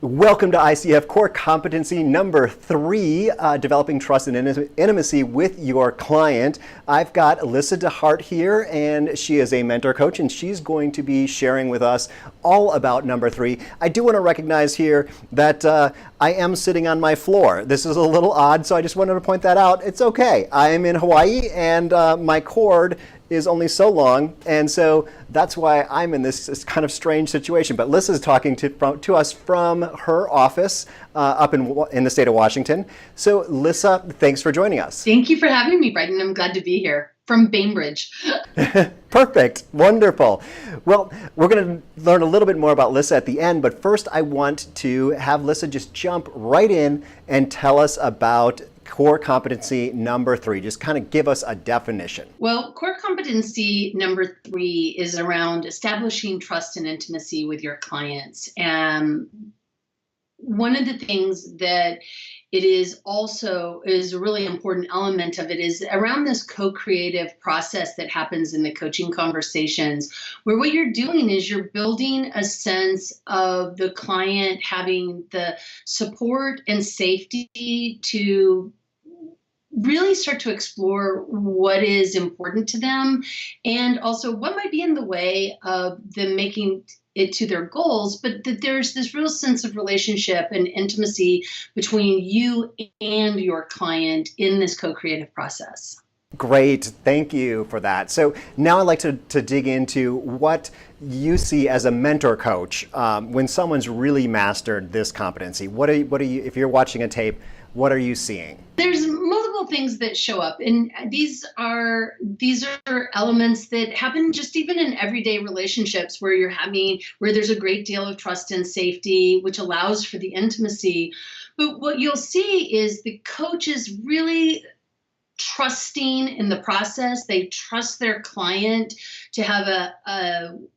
Welcome to ICF Core Competency number 3, developing trust and intimacy with your client. I've got Alyssa DeHart here, and she is a mentor coach, and she's going to be sharing with us all about number 3. I do want to recognize here that I am sitting on my floor. This is a little odd, so I just wanted to point that out. It's okay. I am in Hawaii, and my cord is only so long, and so that's why I'm in this kind of strange situation. But Lissa's talking to us from her office up in the state of Washington. So Lissa, thanks for joining us. Thank you for having me, Brighton. I'm glad to be here from Bainbridge. Perfect. Wonderful. Well, we're going to learn a little bit more about Lissa at the end, but first I want to have Lissa just jump right in and tell us about core competency number 3. Just kind of give us a definition. Well, core competency number 3 is around establishing trust and intimacy with your clients. And one of the things that it is also is a really important element of it is around this co-creative process that happens in the coaching conversations, where what you're doing is you're building a sense of the client having the support and safety to really start to explore what is important to them and also what might be in the way of them making it to their goals, but that there's this real sense of relationship and intimacy between you and your client in this co-creative process. Great, thank you for that. So now I'd like to dig into what you see as a mentor coach when someone's really mastered this competency. What are you, if you're watching a tape, what are you seeing? There's multiple things that show up, and these are elements that happen just even in everyday relationships where where there's a great deal of trust and safety, which allows for the intimacy. But what you'll see is the coach is really trusting in the process. They trust their client to have an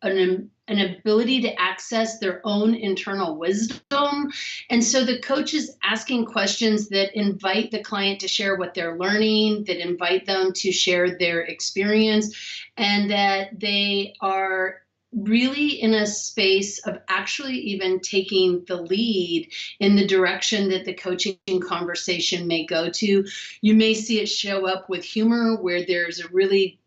ability to access their own internal wisdom. And so the coach is asking questions that invite the client to share what they're learning, that invite them to share their experience, and that they are really in a space of actually even taking the lead in the direction that the coaching conversation may go to. You may see it show up with humor, where there's a really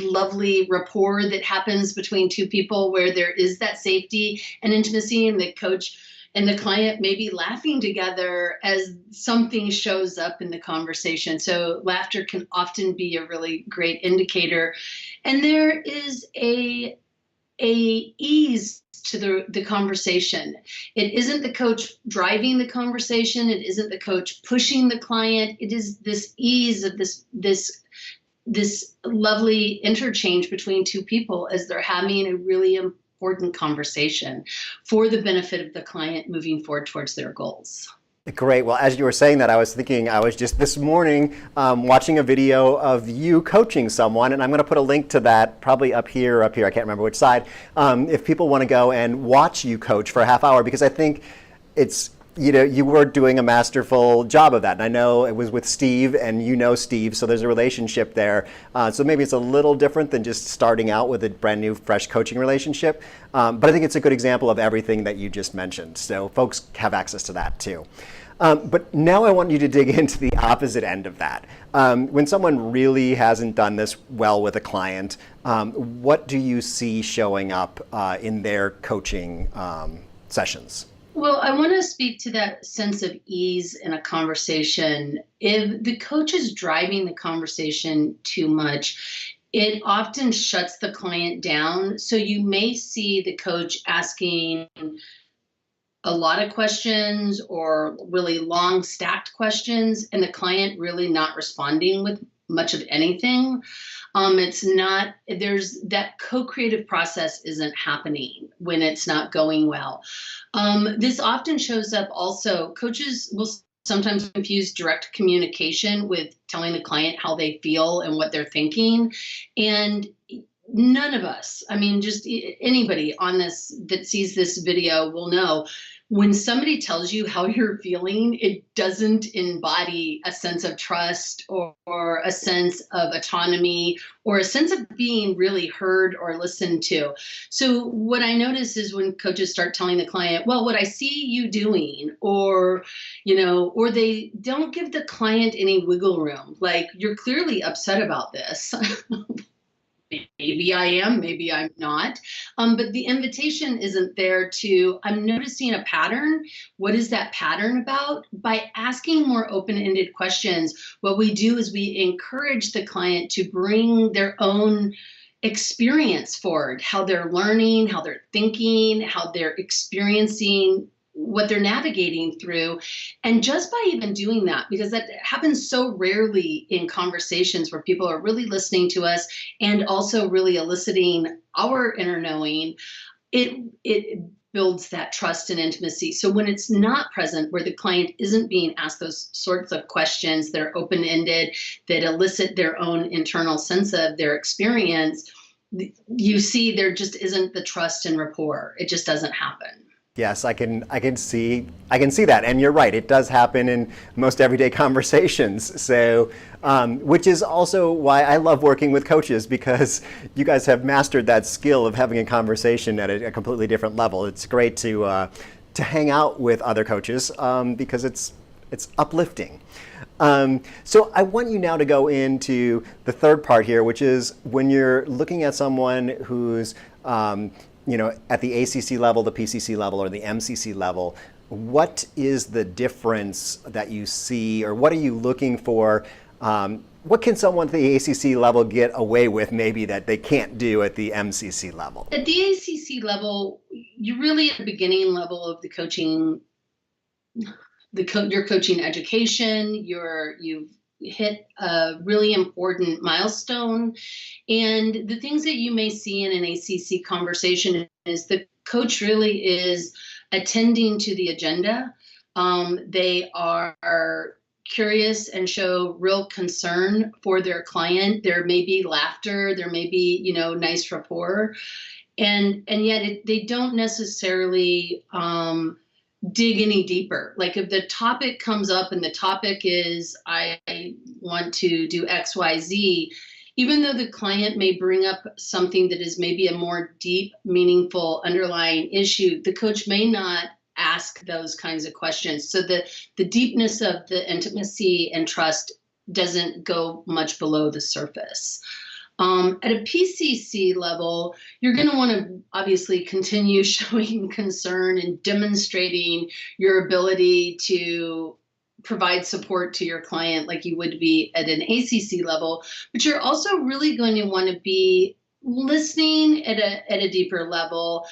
lovely rapport that happens between two people, where there is that safety and intimacy, and the coach and the client may be laughing together as something shows up in the conversation. So laughter can often be a really great indicator. And there is a ease to the conversation. It isn't the coach driving the conversation. It isn't the coach pushing the client. It is this ease of this lovely interchange between two people as they're having a really important conversation for the benefit of the client moving forward towards their goals. Great. Well, as you were saying that, I was thinking, I was just this morning watching a video of you coaching someone, and I'm going to put a link to that probably up here, I can't remember which side, if people want to go and watch you coach for a half hour, because I think it's, you were doing a masterful job of that. And I know it was with Steve, and you know Steve, so there's a relationship there. So maybe it's a little different than just starting out with a brand new, fresh coaching relationship. But I think it's a good example of everything that you just mentioned. So folks have access to that too. But now I want you to dig into the opposite end of that. When someone really hasn't done this well with a client, what do you see showing up in their coaching sessions? Well, I want to speak to that sense of ease in a conversation. If the coach is driving the conversation too much, it often shuts the client down. So you may see the coach asking a lot of questions or really long stacked questions, and the client really not responding with much of anything. There's that co-creative process isn't happening when it's not going well. This often shows up also, coaches will sometimes confuse direct communication with telling the client how they feel and what they're thinking. And none of us, just anybody on this that sees this video will know, when somebody tells you how you're feeling, it doesn't embody a sense of trust or a sense of autonomy or a sense of being really heard or listened to. So what I notice is when coaches start telling the client, well, what I see you doing, or they don't give the client any wiggle room, like, you're clearly upset about this. Maybe I am, maybe I'm not. But the invitation isn't there to, I'm noticing a pattern. What is that pattern about? By asking more open-ended questions, what we do is we encourage the client to bring their own experience forward, how they're learning, how they're thinking, how they're experiencing what they're navigating through. And just by even doing that, because that happens so rarely in conversations where people are really listening to us and also really eliciting our inner knowing, it builds that trust and intimacy. So when it's not present, where the client isn't being asked those sorts of questions that are open-ended, that elicit their own internal sense of their experience, you see there just isn't the trust and rapport. It just doesn't happen. Yes, I can see that, and you're right. It does happen in most everyday conversations. So, which is also why I love working with coaches, because you guys have mastered that skill of having a conversation at a completely different level. It's great to hang out with other coaches because it's uplifting. So I want you now to go into the third part here, which is when you're looking at someone who's at the ACC level, the PCC level, or the MCC level, what is the difference that you see, or what are you looking for? What can someone at the ACC level get away with maybe that they can't do at the MCC level? At the ACC level, you're really at the beginning level of the coaching, your coaching education. You've hit a really important milestone. And the things that you may see in an ACC conversation is the coach really is attending to the agenda. They are curious and show real concern for their client. There may be laughter, there may be, nice rapport. And yet they don't necessarily dig any deeper. Like, if the topic comes up and the topic is, I want to do XYZ, even though the client may bring up something that is maybe a more deep, meaningful underlying issue, the coach may not ask those kinds of questions. So the deepness of the intimacy and trust doesn't go much below the surface. At a PCC level, you're going to want to obviously continue showing concern and demonstrating your ability to provide support to your client like you would be at an ACC level, but you're also really going to want to be listening at a deeper level,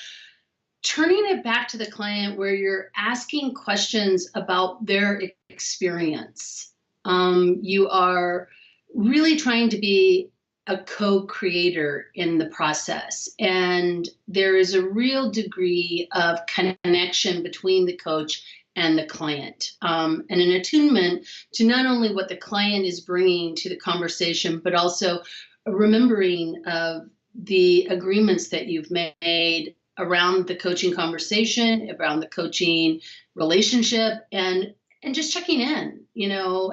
turning it back to the client where you're asking questions about their experience. You are really trying to be a co-creator in the process. And there is a real degree of connection between the coach and the client, and an attunement to not only what the client is bringing to the conversation, but also remembering of the agreements that you've made around the coaching conversation, around the coaching relationship, and just checking in.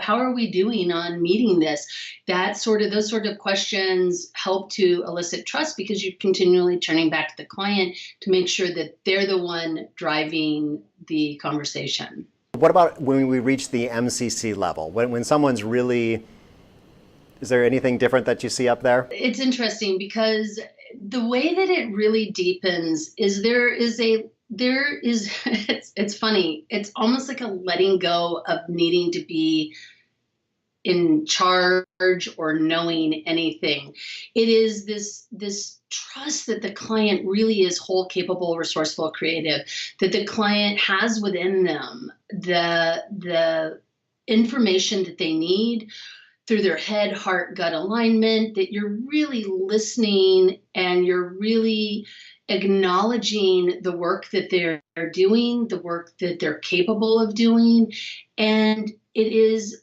How are we doing on meeting this? Those sort of questions help to elicit trust, because you're continually turning back to the client to make sure that they're the one driving the conversation. What about when we reach the MCC level? When someone's really, is there anything different that you see up there? It's interesting, because the way that it really deepens is it's funny. It's almost like a letting go of needing to be in charge or knowing anything. It is this trust that the client really is whole, capable, resourceful, creative, that the client has within them the information that they need through their head, heart, gut alignment, that you're really listening and you're really acknowledging the work that they're doing, the work that they're capable of doing. And it is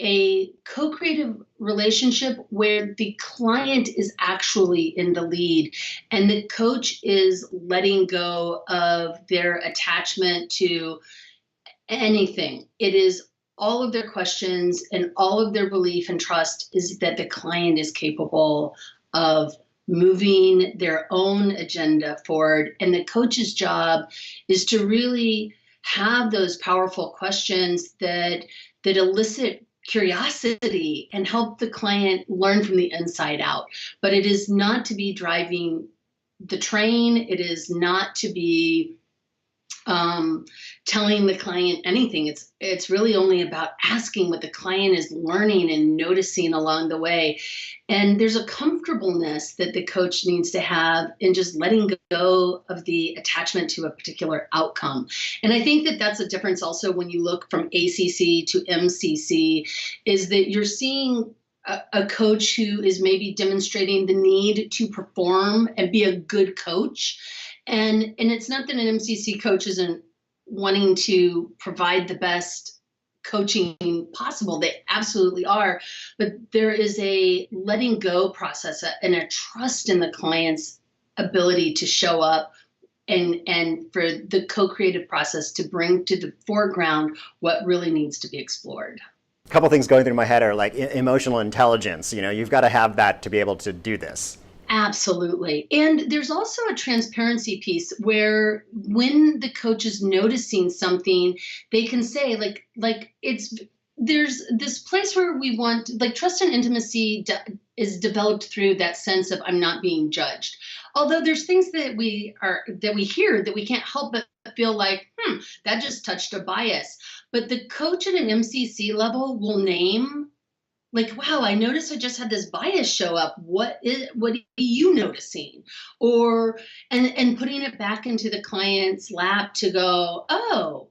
a co-creative relationship where the client is actually in the lead and the coach is letting go of their attachment to anything. It is all of their questions and all of their belief and trust is that the client is capable of moving their own agenda forward. And the coach's job is to really have those powerful questions that elicit curiosity and help the client learn from the inside out. But it is not to be driving the train. It is not to be telling the client anything. It's really only about asking what the client is learning and noticing along the way. And there's a comfortableness that the coach needs to have in just letting go of the attachment to a particular outcome. And I think that that's a difference also when you look from ACC to MCC, is that you're seeing a coach who is maybe demonstrating the need to perform and be a good coach. And it's not that an MCC coach isn't wanting to provide the best coaching possible. They absolutely are. But there is a letting go process and a trust in the client's ability to show up and for the co-creative process to bring to the foreground what really needs to be explored. A couple things going through my head are like emotional intelligence. You've got to have that to be able to do this. Absolutely. And there's also a transparency piece where when the coach is noticing something, they can say there's this place where we want, like, trust and intimacy is developed through that sense of I'm not being judged. Although there's things that we hear that we can't help but feel like, that just touched a bias. But the coach at an MCC level will name, like, wow, I noticed I just had this bias show up. What are you noticing? Or and putting it back into the client's lap to go, oh,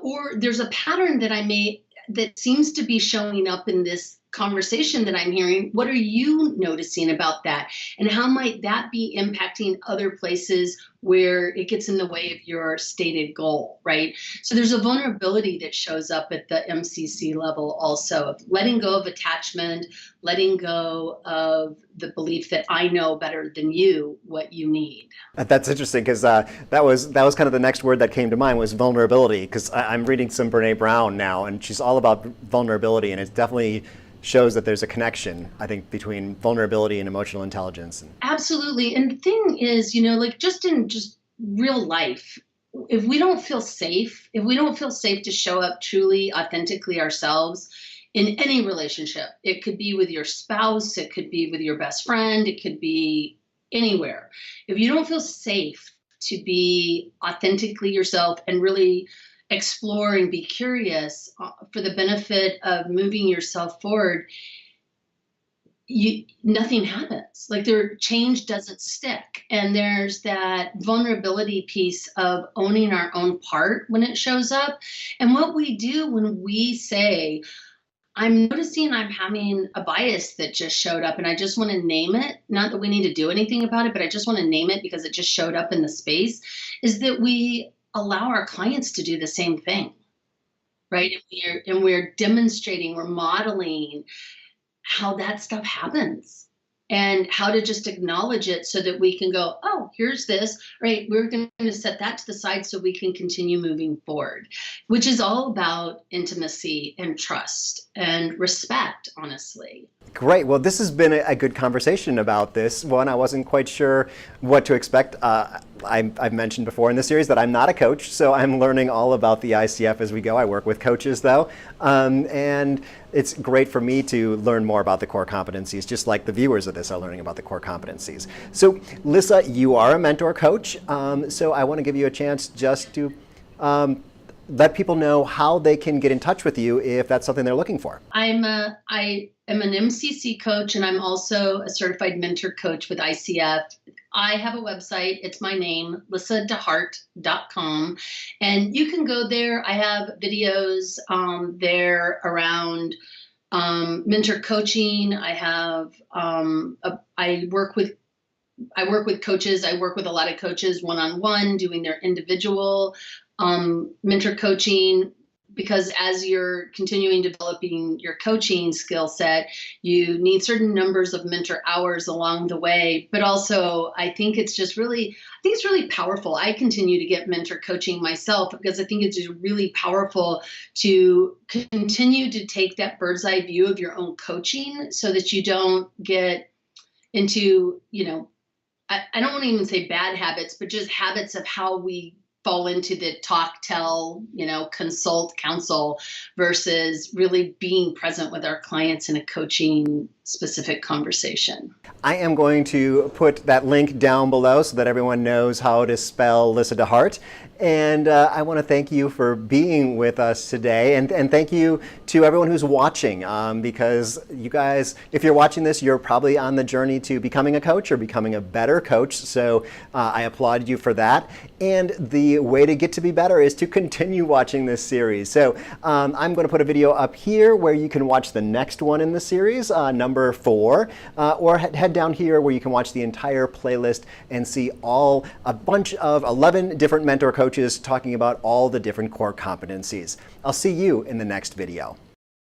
or there's a pattern that I made that seems to be showing up in this conversation that I'm hearing. What are you noticing about that? And how might that be impacting other places where it gets in the way of your stated goal, right? So there's a vulnerability that shows up at the MCC level also, of letting go of attachment, letting go of the belief that I know better than you what you need. That's interesting because that was kind of the next word that came to mind was vulnerability, because I'm reading some Brene Brown now and she's all about vulnerability, and it definitely shows that there's a connection, I think, between vulnerability and emotional intelligence. Absolutely. And the thing is, just in real life, if we don't feel safe to show up truly, authentically ourselves in any relationship, it could be with your spouse, it could be with your best friend, it could be anywhere. If you don't feel safe to be authentically yourself and really explore and be curious for the benefit of moving yourself forward, nothing happens. Like, change doesn't stick. And there's that vulnerability piece of owning our own part when it shows up. And what we do when we say, I'm noticing I'm having a bias that just showed up and I just want to name it, not that we need to do anything about it, but I just want to name it because it just showed up in the space, is that we allow our clients to do the same thing, right? And we're demonstrating, we're modeling how that stuff happens and how to just acknowledge it so that we can go, oh, here's this, right? We're going to set that to the side so we can continue moving forward, which is all about intimacy and trust and respect, honestly. Great. Well, this has been a good conversation about this one. I wasn't quite sure what to expect. I've mentioned before in this series that I'm not a coach, so I'm learning all about the ICF as we go. I work with coaches, though, and it's great for me to learn more about the core competencies, just like the viewers of this are learning about the core competencies. So, Lissa, you are a mentor coach, so I want to give you a chance just to let people know how they can get in touch with you if that's something they're looking for. I am an MCC coach, and I'm also a certified mentor coach with ICF. I have a website. It's my name, lissadehart.com. And you can go there. I have videos there around mentor coaching. I work with coaches. I work with a lot of coaches one-on-one doing their individual mentor coaching. because as you're continuing developing your coaching skill set, you need certain numbers of mentor hours along the way. But also, I think it's really powerful. I continue to get mentor coaching myself because I think it's just really powerful to continue to take that bird's eye view of your own coaching so that you don't get into, I don't want to even say bad habits, but just habits of how we fall into the talk, tell, consult, counsel versus really being present with our clients in a coaching specific conversation. I am going to put that link down below so that everyone knows how to spell Lissa DeHart. And I want to thank you for being with us today. And thank you to everyone who's watching, because you guys, if you're watching this, you're probably on the journey to becoming a coach or becoming a better coach. So I applaud you for that. And the way to get to be better is to continue watching this series. So I'm going to put a video up here where you can watch the next one in the series, number 4, or head down here where you can watch the entire playlist and see a bunch of 11 different mentor coaches talking about all the different core competencies. I'll see you in the next video.